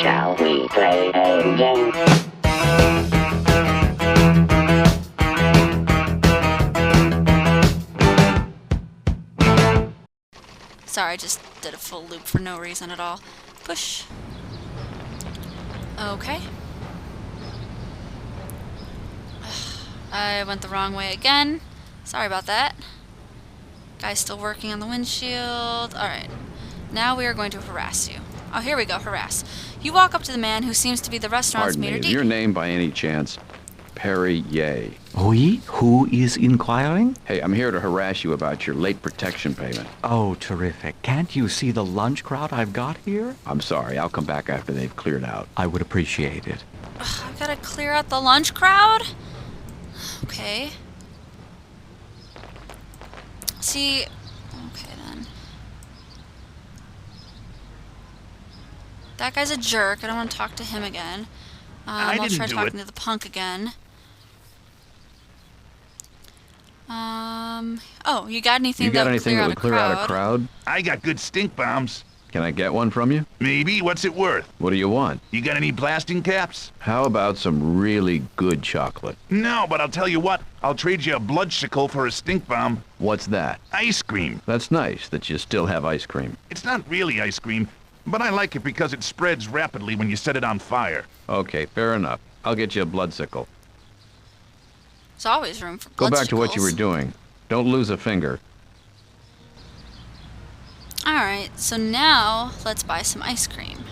Shall we play a game? Sorry, I just did a full loop for no reason at all. Push. Okay. I went the wrong way again. Sorry about that. Guy's still working on the windshield. Alright. Now we are going to harass you. Oh, here we go, harass. You walk up to the man who seems to be the restaurant's Pardon me, meter is D. your name by any chance Perry Ye? Oui? Who is inquiring? Hey, I'm here to harass you about your late protection payment. Oh, terrific. Can't you see the lunch crowd I've got here? I'm sorry, I'll come back after they've cleared out. I would appreciate it. Ugh, I gotta clear out the lunch crowd? Okay. See... Okay, then. That guy's a jerk. I don't want to talk to him again. I'll try talking to the punk again. Oh, you got anything that would clear out a crowd? I got good stink bombs. Can I get one from you? Maybe. What's it worth? What do you want? You got any blasting caps? How about some really good chocolate? No, but I'll tell you what. I'll trade you a bloodsicle for a stink bomb. What's that? Ice cream. That's nice that you still have ice cream. It's not really ice cream, but I like it because it spreads rapidly when you set it on fire. Okay, fair enough. I'll get you a bloodsicle. There's always room for Go back to what you were doing. Don't lose a finger. Alright, so now let's buy some ice cream.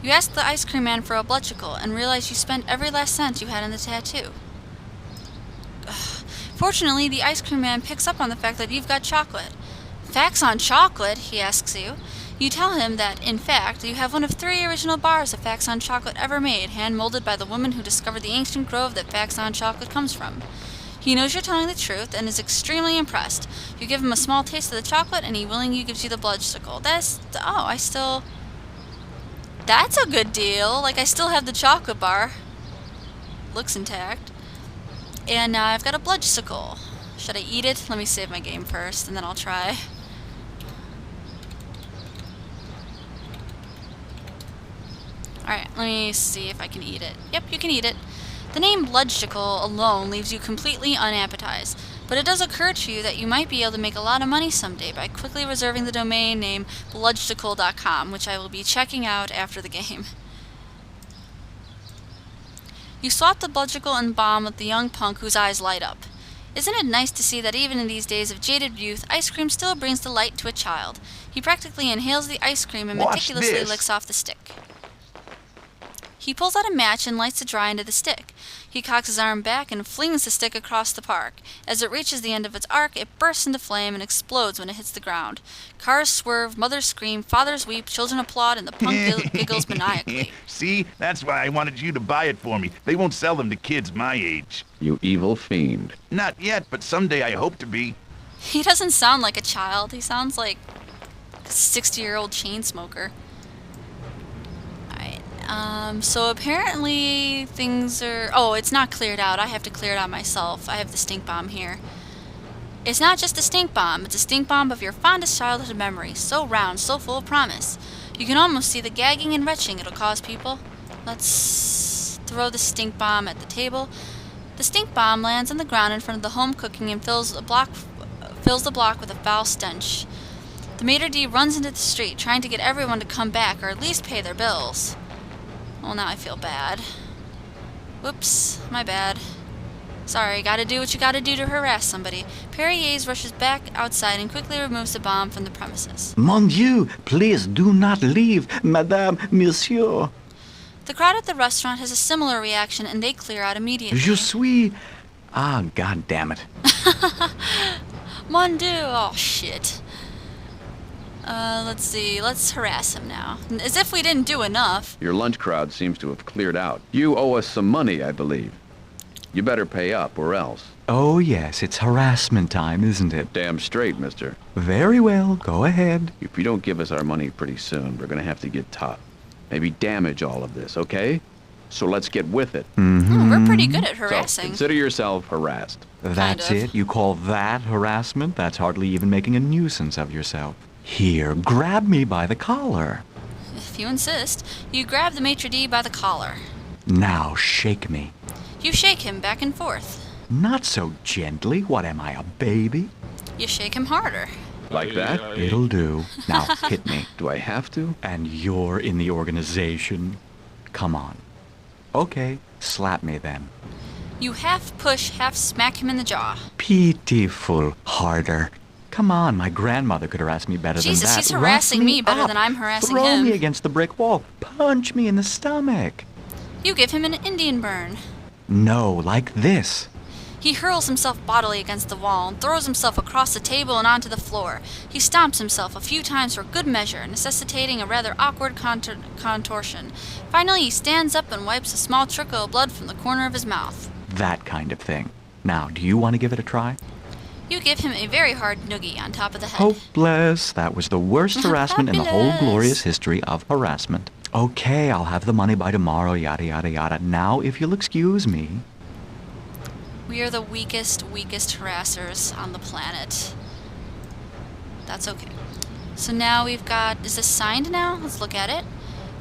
You ask the ice cream man for a bloodsicle and realize you spent every last cent you had on the tattoo. Ugh. Fortunately, the ice cream man picks up on the fact that you've got chocolate. Facts on chocolate, he asks you. You tell him that, in fact, you have one of 3 original bars of Facts on Chocolate ever made, hand-molded by the woman who discovered the ancient grove that Facts on Chocolate comes from. He knows you're telling the truth and is extremely impressed. You give him a small taste of the chocolate and he willingly gives you the bloodsicle. That's a good deal. Like, I still have the chocolate bar. Looks intact. And now I've got a bloodsicle. Should I eat it? Let me save my game first and then I'll try. Alright, let me see if I can eat it. Yep, you can eat it. The name bloodsicle alone leaves you completely unappetized, but it does occur to you that you might be able to make a lot of money someday by quickly reserving the domain name bloodsicle.com, which I will be checking out after the game. You swap the bloodsicle and bomb with the young punk whose eyes light up. Isn't it nice to see that even in these days of jaded youth, ice cream still brings delight to a child? He practically inhales the ice cream and meticulously licks off the stick. He pulls out a match and lights the dry end of the stick. He cocks his arm back and flings the stick across the park. As it reaches the end of its arc, it bursts into flame and explodes when it hits the ground. Cars swerve, mothers scream, fathers weep, children applaud, and the punk giggles maniacally. See? That's why I wanted you to buy it for me. They won't sell them to kids my age. You evil fiend. Not yet, but someday I hope to be. He doesn't sound like a child. He sounds like a 60-year-old chain smoker. So apparently things are... Oh, it's not cleared out. I have to clear it out myself. I have the stink bomb here. It's not just a stink bomb. It's a stink bomb of your fondest childhood memory. So round, so full of promise. You can almost see the gagging and retching it'll cause people. Let's throw the stink bomb at the table. The stink bomb lands on the ground in front of the home cooking and fills the block with a foul stench. The maitre d' runs into the street, trying to get everyone to come back or at least pay their bills. Well, now I feel bad. Whoops, my bad. Sorry, gotta do what you gotta do to harass somebody. Perrier rushes back outside and quickly removes the bomb from the premises. Mon Dieu, please do not leave, Madame, Monsieur. The crowd at the restaurant has a similar reaction and they clear out immediately. Je suis... Ah, God damn it. Mon Dieu, oh shit. Let's see, let's harass him now. As if we didn't do enough. Your lunch crowd seems to have cleared out. You owe us some money, I believe. You better pay up, or else. Oh, yes, it's harassment time, isn't it? Damn straight, mister. Very well, go ahead. If you don't give us our money pretty soon, we're gonna have to get tough. Maybe damage all of this, okay? So let's get with it. Mm-hmm. We're pretty good at harassing. So consider yourself harassed. That's Kind of. it? You call that harassment? That's hardly even making a nuisance of yourself. Here, grab me by the collar. if you insist. You grab the maitre d' by the collar. Now shake me. You shake him back and forth. Not so gently. What am I, a baby? You shake him harder. Like that? It'll do. Now hit me. Do I have to? And you're in the organization. Come on. Okay, slap me then. You half push, half smack him in the jaw. Pitiful. Harder. Come on, my grandmother could harass me better Jesus, than that. he's harassing Rough me better up. than I'm harassing Throw him. me against the brick wall. Punch me in the stomach. You give him an Indian burn. No, like this. He hurls himself bodily against the wall and throws himself across the table and onto the floor. He stomps himself a few times for good measure, necessitating a rather awkward contortion. Finally, he stands up and wipes a small trickle of blood from the corner of his mouth. That kind of thing. Now, do you want to give it a try? You give him a very hard noogie on top of the head. Hopeless. That was the worst harassment in the whole Fabulous. glorious history of harassment. Okay, I'll have the money by tomorrow, yada, yada, yada. Now, if you'll excuse me. We are the weakest harassers on the planet. That's okay. So now we've got... Is this signed now? Let's look at it.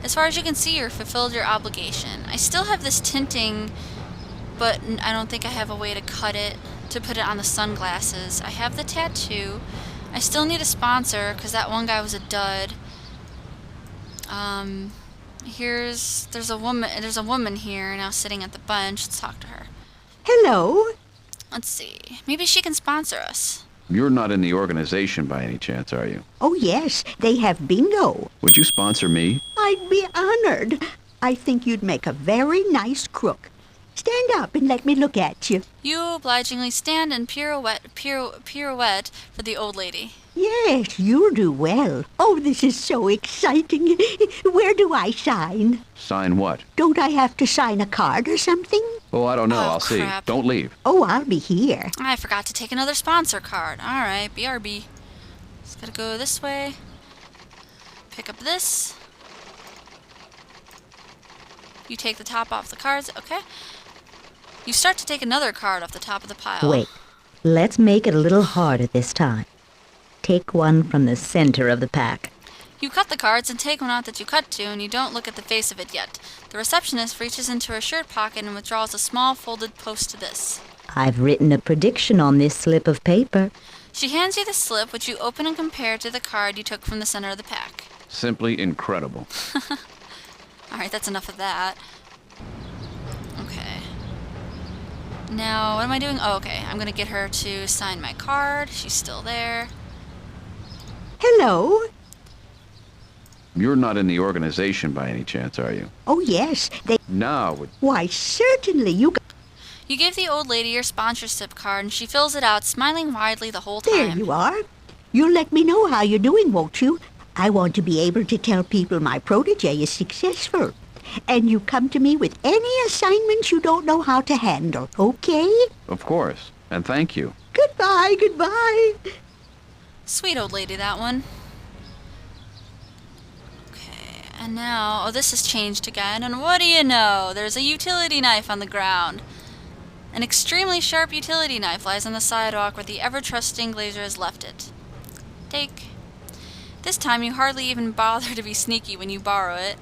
As far as you can see, you've fulfilled your obligation. I still have this tinting, but I don't think I have a way to cut it, to put it on the sunglasses. I have the tattoo. I still need a sponsor, because that one guy was a dud. There's a woman here now sitting at the bench. Let's talk to her. Hello. Let's see. Maybe she can sponsor us. You're not in the organization by any chance, are you? Oh, yes, they have bingo. Would you sponsor me? I'd be honored. I think you'd make a very nice crook. Stand up and let me look at you. You obligingly stand and pirouette for the old lady. Yes, you'll do well. Oh, this is so exciting. Where do I sign? Sign what? Don't I have to sign a card or something? Oh, I don't know. Oh, I'll see. crap. Don't leave. Oh, I'll be here. I forgot to take another sponsor card. Alright, BRB. Just gotta go this way. Pick up this. You take the top off the cards. Okay. You start to take another card off the top of the pile. Wait, let's make it a little harder this time. Take one from the center of the pack. You cut the cards and take one out that you cut to, and you don't look at the face of it yet. The receptionist reaches into her shirt pocket and withdraws a small folded post to this. I've written a prediction on this slip of paper. She hands you the slip, which you open and compare to the card you took from the center of the pack. Simply incredible. Alright, that's enough of that. Okay. Now, what am I doing? Oh, okay. I'm gonna get her to sign my card. She's still there. Hello. You're not in the organization by any chance, are you? Oh, yes, they... Now, would... Why, certainly, you... You give the old lady your sponsorship card, and she fills it out, smiling widely the whole There time. you are. You'll let me know how you're doing, won't you? I want to be able to tell people my protege is successful. And you come to me with any assignments you don't know how to handle, okay? Of course. And thank you. Goodbye, goodbye. Sweet old lady, that one. Okay, and now... Oh, this has changed again, and what do you know? There's a utility knife on the ground. An extremely sharp utility knife lies on the sidewalk where the ever-trusting Glazer has left it. Take. This time you hardly even bother to be sneaky when you borrow it.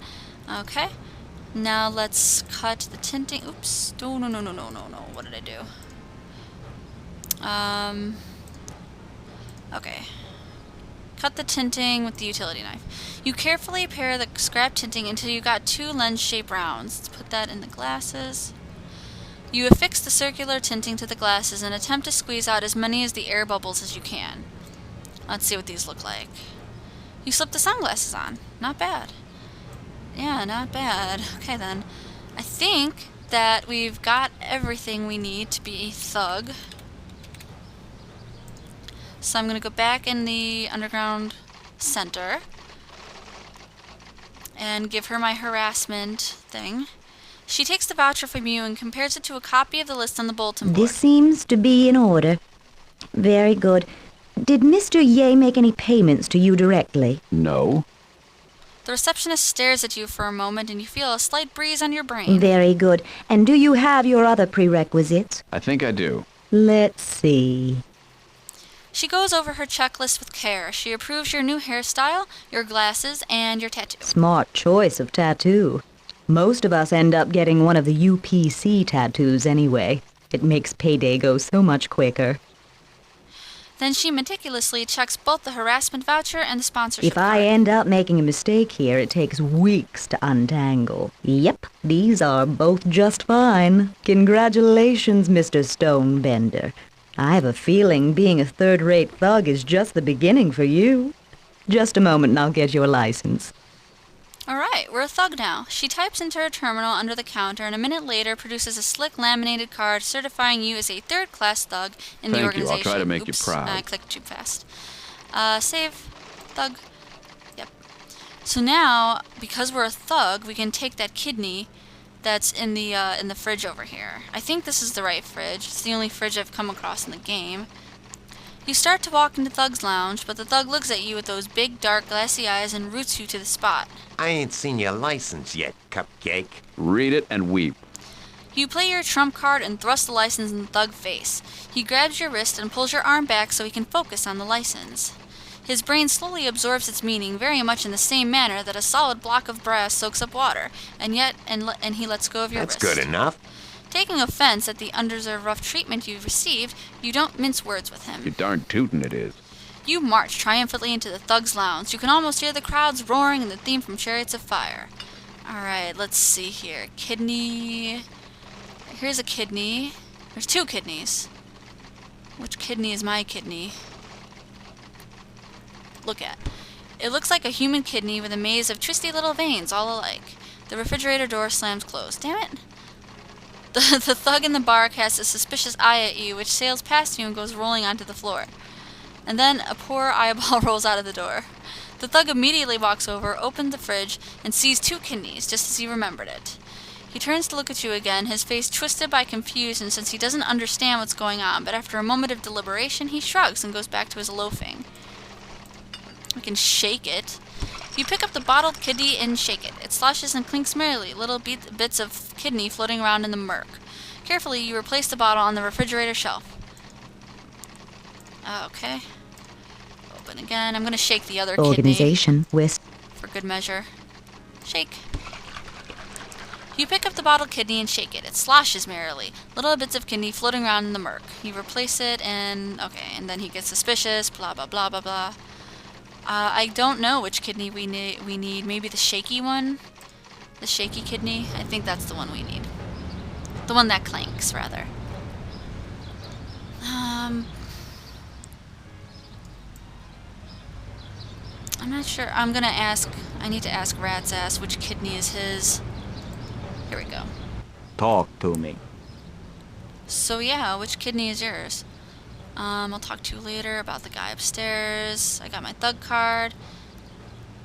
Okay. Now let's cut the tinting. Oops. Oh, no. What did I do? Okay. Cut the tinting with the utility knife. You carefully pare the scrap tinting until you got 2 lens-shaped rounds. Let's put that in the glasses. You affix the circular tinting to the glasses and attempt to squeeze out as many of the air bubbles as you can. Let's see what these look like. You slip the sunglasses on. Not bad. Yeah, not bad. Okay then. I think that we've got everything we need to be a thug. So I'm going to go back in the underground center and give her my harassment thing. She takes the voucher from you and compares it to a copy of the list on the bulletin board. This seems to be in order. Very good. Did Mr. Ye make any payments to you directly? No. The receptionist stares at you for a moment and you feel a slight breeze on your brain. Very good. And do you have your other prerequisites? I think I do. Let's see. She goes over her checklist with care. She approves your new hairstyle, your glasses, and your tattoo. Smart choice of tattoo. Most of us end up getting one of the UPC tattoos anyway. It makes payday go so much quicker. Then she meticulously checks both the harassment voucher and the sponsorship If I card. end up making a mistake here, it takes weeks to untangle. Yep, these are both just fine. Congratulations, Mr. Stonebender. I have a feeling being a third-rate thug is just the beginning for you. Just a moment and I'll get your license. All right, we're a thug now. She types into her terminal under the counter and a minute later produces a slick laminated card certifying you as a third-class thug in the Thank you. organization. I'll try to make you Oops, proud. I clicked too fast. Save. Thug. Yep. So now, because we're a thug, we can take that kidney that's in the fridge over here. I think this is the right fridge. It's the only fridge I've come across in the game. You start to walk into Thug's lounge, but the thug looks at you with those big, dark, glassy eyes and roots you to the spot. I ain't seen your license yet, Cupcake. Read it and weep. You play your trump card and thrust the license in the thug's face. He grabs your wrist and pulls your arm back so he can focus on the license. His brain slowly absorbs its meaning very much in the same manner that a solid block of brass soaks up water, and he lets go of your That's wrist. good enough. Taking offense at the undeserved rough treatment you've received, you don't mince words with him. You darn tootin' it is. You march triumphantly into the thug's lounge. You can almost hear the crowds roaring and the theme from Chariots of Fire. Alright, let's see here. Kidney. Here's a kidney. There's two kidneys. Which kidney is my kidney? Look at. It looks like a human kidney with a maze of twisty little veins all alike. The refrigerator door slams closed. Damn it. The thug in the bar casts a suspicious eye at you, which sails past you and goes rolling onto the floor. And then a poor eyeball rolls out of the door. The thug immediately walks over, opens the fridge, and sees two kidneys, just as he remembered it. He turns to look at you again, his face twisted by confusion since he doesn't understand what's going on, but after a moment of deliberation, he shrugs and goes back to his loafing. We can shake it. You pick up the bottled kidney and shake it. It sloshes and clinks merrily, little bits of kidney floating around in the murk. Carefully, you replace the bottle on the refrigerator shelf. Okay. Open again. I'm going to shake the other kidney Organization, West. for good measure. Shake. You pick up the bottled kidney and shake it. It sloshes merrily, little bits of kidney floating around in the murk. You replace it and... okay, and then he gets suspicious, blah, blah, blah, blah, blah. I don't know which kidney we need. Maybe the shaky one? The shaky kidney? I think that's the one we need. The one that clanks, rather. I'm not sure. I'm gonna ask... I need to ask Rat's ass which kidney is his. Here we go. Talk to me. So yeah, which kidney is yours? I'll talk to you later about the guy upstairs. I got my thug card.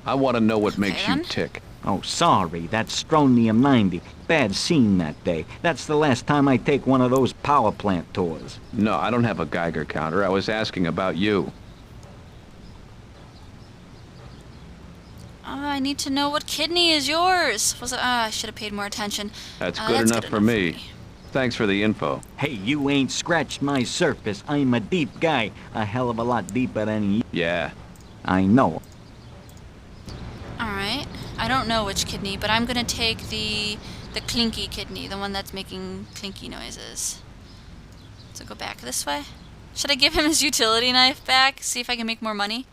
I want to know what makes then. you tick. Oh, sorry, that's strontium 90. Bad scene that day. That's the last time I take one of those power plant tours. No, I don't have a Geiger counter. I was asking about you. I need to know what kidney is yours. I should have paid more attention. That's good enough for me. Thanks for the info. Hey, you ain't scratched my surface. I'm a deep guy. A hell of a lot deeper than you. Yeah. I know. Alright. I don't know which kidney, but I'm gonna take the clinky kidney, the one that's making clinky noises. So go back this way. Should I give him his utility knife back? See if I can make more money?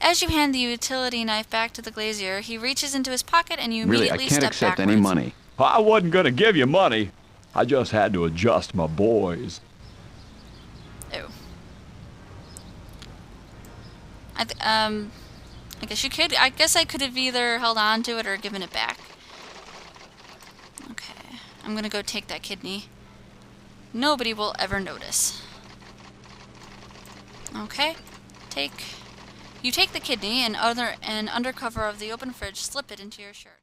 As you hand the utility knife back to the glazier, he reaches into his pocket and you Really, immediately I can't step accept backwards. any money. I wasn't gonna give you money. I just had to adjust my boys. Oh. I guess you could. I guess I could have either held on to it or given it back. Okay. I'm gonna go take that kidney. Nobody will ever notice. Okay. You take the kidney and under cover of the open fridge, slip it into your shirt.